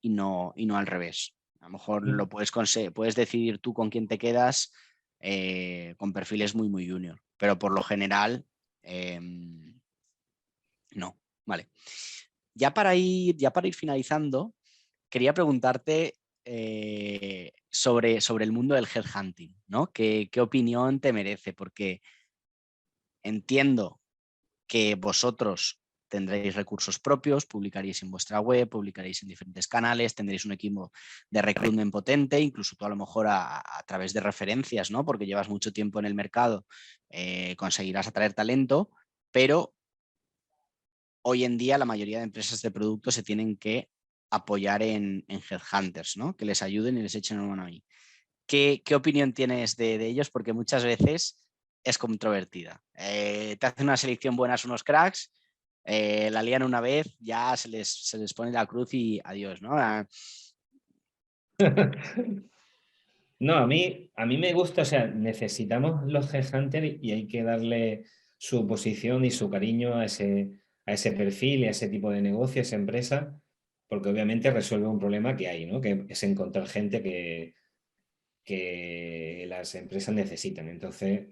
y no al revés. A lo mejor Mm. puedes decidir tú con quién te quedas, con perfiles muy, muy junior, pero por lo general, no. Vale. Ya para ir finalizando, quería preguntarte, sobre el mundo del headhunting, ¿no? ¿Qué opinión te merece? Porque entiendo que vosotros tendréis recursos propios, publicaréis en vuestra web, publicaréis en diferentes canales, tendréis un equipo de recruitment potente, incluso tú a lo mejor a través de referencias, ¿no? Porque llevas mucho tiempo en el mercado, conseguirás atraer talento, pero hoy en día la mayoría de empresas de producto se tienen que apoyar en headhunters, ¿no? Que les ayuden y les echen una mano ahí. ¿Qué opinión tienes de ellos? Porque muchas veces es controvertida. Te hacen una selección buenas unos cracks, la lían una vez, ya se les pone la cruz y adiós, ¿no? No, a mí me gusta, o sea, necesitamos los headhunters y hay que darle su posición y su cariño a ese perfil y a ese tipo de negocio, a esa empresa, porque obviamente resuelve un problema que hay, ¿no? Que es encontrar gente que las empresas necesitan. Entonces,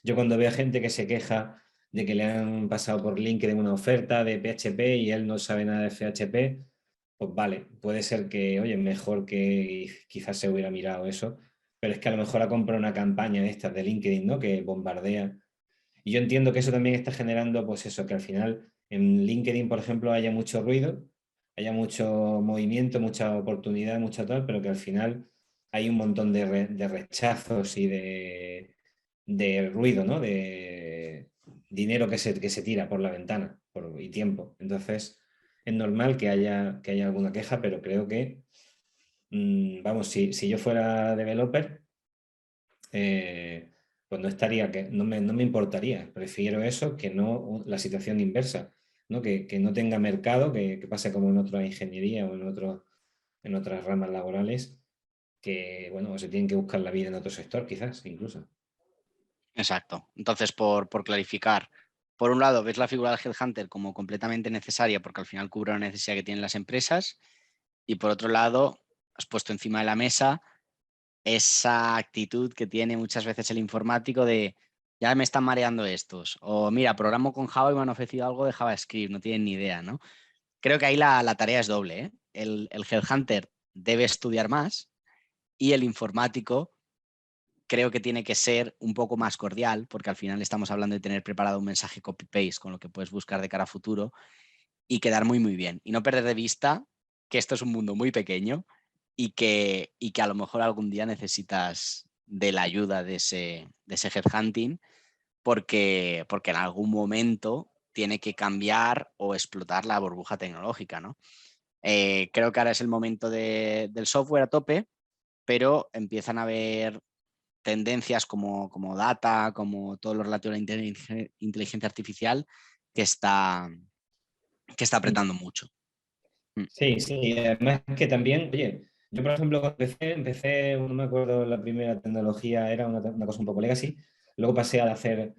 yo cuando veo gente que se queja de que le han pasado por LinkedIn una oferta de PHP y él no sabe nada de PHP, pues vale, puede ser que, oye, mejor que quizás se hubiera mirado eso, pero es que a lo mejor ha comprado una campaña de estas de LinkedIn, ¿no? Que bombardea. Y yo entiendo que eso también está generando, pues eso, que al final en LinkedIn, por ejemplo, haya mucho ruido, haya mucho movimiento, mucha oportunidad, mucha tal, pero que al final hay un montón de rechazos y de ruido, ¿no? De dinero que se tira por la ventana y tiempo. Entonces, es normal que haya alguna queja, pero creo que, vamos, si yo fuera developer, pues no estaría, no me importaría. Prefiero eso que no la situación inversa, ¿no? Que no tenga mercado, que pase como en otra ingeniería o en otras ramas laborales, que, bueno, se tienen que buscar la vida en otro sector, quizás, incluso. Exacto. Entonces, por clarificar, por un lado, ves la figura del headhunter como completamente necesaria porque al final cubre una necesidad que tienen las empresas, y por otro lado, has puesto encima de la mesa esa actitud que tiene muchas veces el informático de ya me están mareando estos, o mira, programo con Java y me han ofrecido algo de JavaScript, no tienen ni idea, ¿no? Creo que ahí la tarea es doble, ¿eh? El headhunter debe estudiar más y el informático creo que tiene que ser un poco más cordial, porque al final estamos hablando de tener preparado un mensaje copy-paste con lo que puedes buscar de cara a futuro y quedar muy, muy bien. Y no perder de vista que esto es un mundo muy pequeño y que a lo mejor algún día necesitas de la ayuda de ese headhunting porque en algún momento tiene que cambiar o explotar la burbuja tecnológica, ¿no? Creo que ahora es el momento del software a tope, pero empiezan a haber tendencias como data, como todo lo relativo a la inteligencia artificial, que está, que está apretando mucho. Sí, sí, y además que también, oye, yo por ejemplo cuando empecé, no me acuerdo, la primera tecnología era una cosa un poco legacy, luego pasé a hacer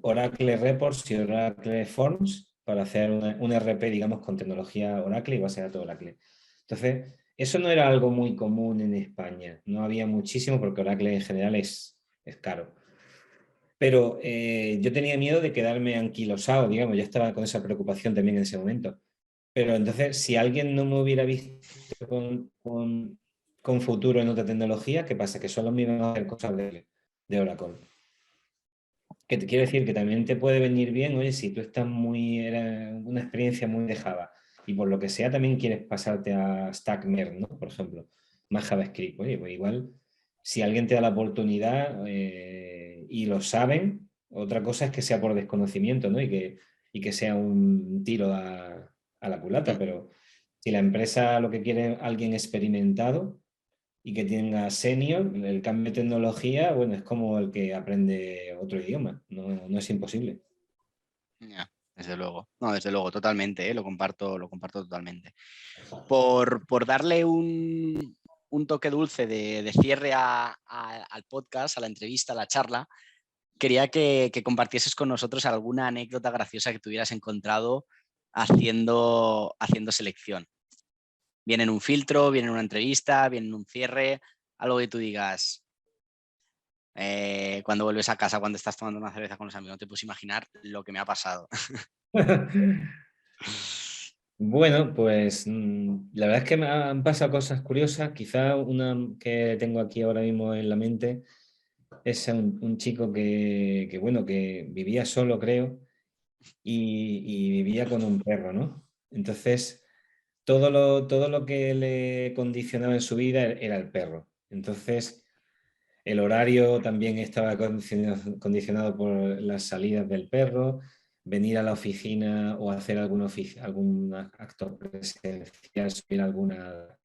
Oracle Reports y Oracle Forms para hacer un RP, digamos, con tecnología Oracle y base de datos Oracle. Entonces, eso no era algo muy común en España, no había muchísimo porque Oracle en general es caro. Pero yo tenía miedo de quedarme anquilosado, digamos, ya estaba con esa preocupación también en ese momento. Pero entonces, si alguien no me hubiera visto con futuro en otra tecnología, ¿qué pasa? Que solo me iban a hacer cosas de Oracle. Que te quiero decir que también te puede venir bien, oye, si tú estás era una experiencia muy de Java y por lo que sea también quieres pasarte a StackMer, ¿no? Por ejemplo, más JavaScript. Oye, pues igual, si alguien te da la oportunidad y lo saben, otra cosa es que sea por desconocimiento, ¿no? Y que sea un tiro a la culata, pero si la empresa lo que quiere es alguien experimentado y que tenga senior, el cambio de tecnología, bueno, es como el que aprende otro idioma, no es imposible. Ya, desde luego. No, desde luego, totalmente, ¿eh? Lo comparto totalmente. Por darle un toque dulce de cierre al podcast, a la entrevista, a la charla, quería que compartieses con nosotros alguna anécdota graciosa que tuvieras encontrado haciendo selección. Viene en un filtro, viene en una entrevista, viene en un cierre, algo que tú digas, cuando vuelves a casa, cuando estás tomando una cerveza con los amigos, no te puedes imaginar lo que me ha pasado. Bueno, pues la verdad es que me han pasado cosas curiosas. Quizá una que tengo aquí ahora mismo en la mente es un chico bueno, que vivía solo, creo, y vivía con un perro, ¿no? Entonces, todo lo que le condicionaba en su vida era el perro. Entonces, el horario también estaba condicionado por las salidas del perro, venir a la oficina o hacer algún acto presencial, subir alguna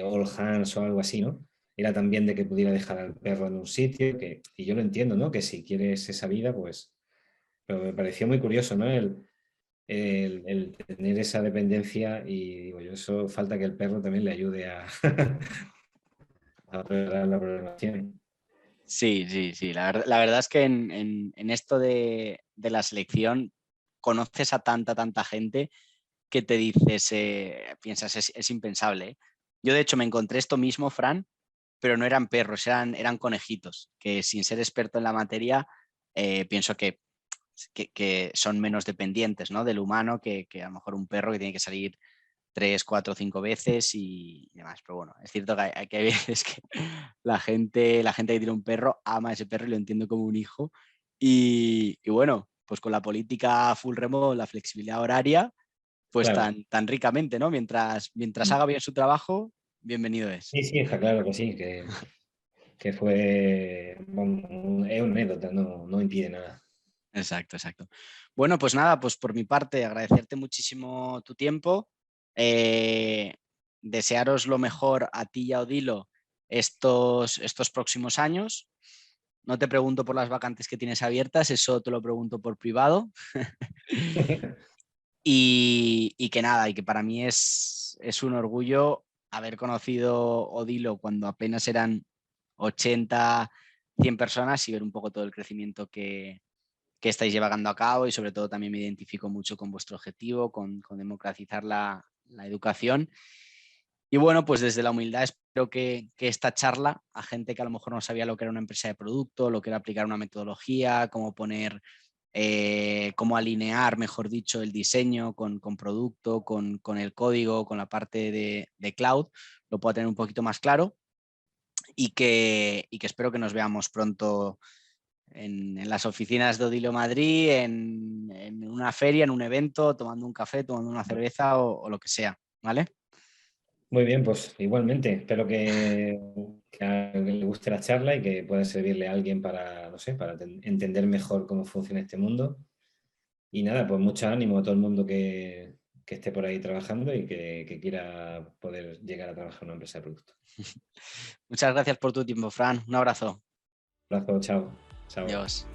all hands o algo así, ¿no? Era también de que pudiera dejar al perro en un sitio, y yo lo entiendo, ¿no? Que si quieres esa vida, pues... Pero me pareció muy curioso, ¿no? El tener esa dependencia y digo yo, eso falta que el perro también le ayude a, a lograr la programación. Sí, sí, sí. La verdad es que en esto de la selección conoces a tanta gente que te dices, piensas, es impensable, ¿eh? Yo de hecho me encontré esto mismo, Fran, pero no eran perros, eran conejitos, que sin ser experto en la materia pienso que son menos dependientes, ¿no?, del humano que a lo mejor un perro que tiene que salir 3, 4, 5 veces y demás. Pero bueno, es cierto que hay veces que la gente que tiene un perro ama a ese perro y lo entiende como un hijo. Y bueno, pues con la política full remote, la flexibilidad horaria, pues Claro. tan ricamente, ¿no? Mientras haga bien su trabajo, bienvenido es. Sí, sí, está claro que sí, que fue, bueno, es una anécdota, no impide nada. Exacto, exacto. Bueno, pues nada, pues por mi parte, agradecerte muchísimo tu tiempo. Desearos lo mejor a ti y a Odilo estos próximos años. No te pregunto por las vacantes que tienes abiertas, eso te lo pregunto por privado. Y que nada, y que para mí es un orgullo haber conocido Odilo cuando apenas eran 80, 100 personas y ver un poco todo el crecimiento que estáis llevando a cabo, y sobre todo también me identifico mucho con vuestro objetivo, con democratizar la educación. Y bueno, pues desde la humildad espero que esta charla a gente que a lo mejor no sabía lo que era una empresa de producto, lo que era aplicar una metodología, cómo poner, cómo alinear, mejor dicho, el diseño con producto, con el código, con la parte de cloud, lo pueda tener un poquito más claro, y que espero que nos veamos pronto en las oficinas de Odilo Madrid, en una feria, en un evento, tomando un café, tomando una cerveza o lo que sea, ¿vale? Muy bien, pues igualmente, espero que a alguien le guste la charla y que pueda servirle a alguien para, no sé, para entender mejor cómo funciona este mundo. Y nada, pues mucho ánimo a todo el mundo que esté por ahí trabajando y que quiera poder llegar a trabajar en una empresa de producto. Muchas gracias por tu tiempo, Fran. Un abrazo. Un abrazo, chao. Chao. Adiós.